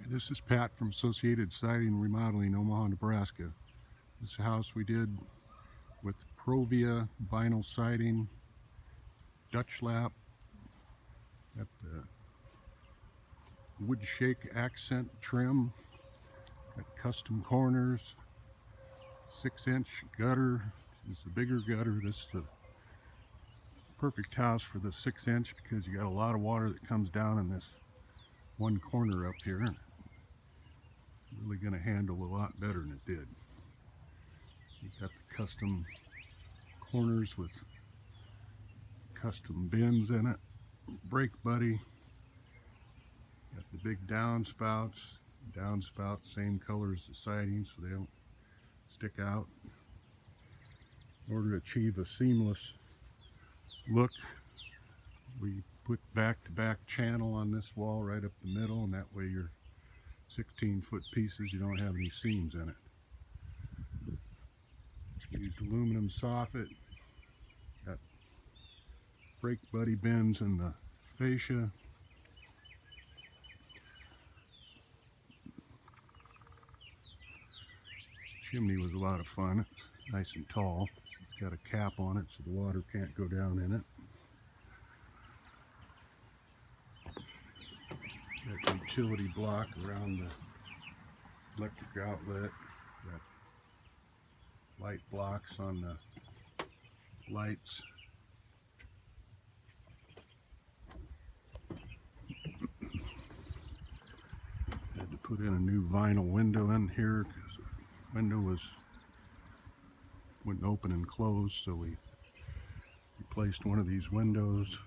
This is Pat from Associated Siding and Remodeling, Omaha, Nebraska. This house we did with Provia Vinyl siding, Dutch lap, got the wood shake accent trim, got custom corners, 6-inch gutter. This is the bigger gutter. This is the perfect house for the 6-inch because you got a lot of water that comes down in this one corner up here. Really going to handle a lot better than it did. You got the custom corners with custom bins in it, brake buddy. Got the big downspouts. Downspouts same color as the siding so they don't stick out. In order to achieve a seamless look, we put back-to-back channel on this wall right up the middle, and that way your 16-foot pieces, you don't have any seams in it. Used aluminum soffit. Got brake buddy bends in the fascia. Chimney was a lot of fun. It's nice and tall. It's got a cap on it so the water can't go down in it. Got the utility block around the electric outlet. Got light blocks on the lights. Had to put in a new vinyl window in here because the window wouldn't open and close, so we replaced one of these windows.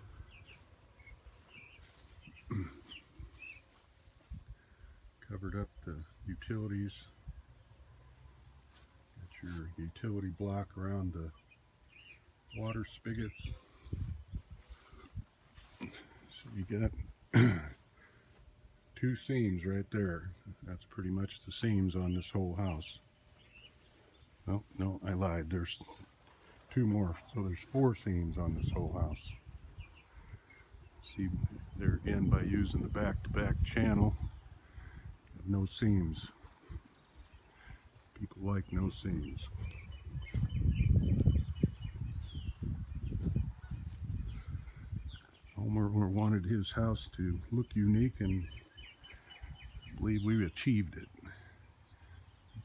Covered up the utilities. Got your utility block around the water spigots. So you got 2 seams right there. That's pretty much the seams on this whole house. Oh, no, I lied. There's 2 more. So there's 4 seams on this whole house. See, there again, by using the back-to-back channel, no seams. People like no seams. Homer wanted his house to look unique, and I believe we achieved it.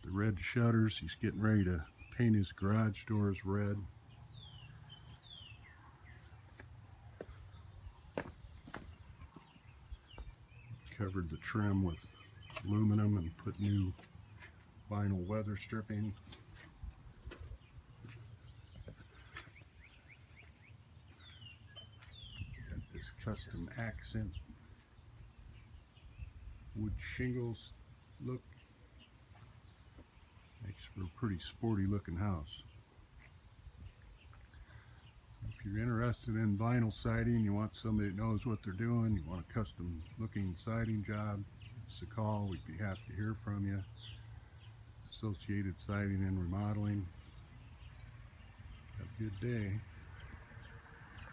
The red shutters, he's getting ready to paint his garage doors red. Covered the trim with aluminum and put new vinyl weather stripping. Got this custom accent wood shingles look. Makes for a pretty sporty looking house. If you're interested in vinyl siding, you want somebody that knows what they're doing, you want a custom looking siding job, give us a call. We'd be happy to hear from you. Associated Siding and Remodeling. Have a good day.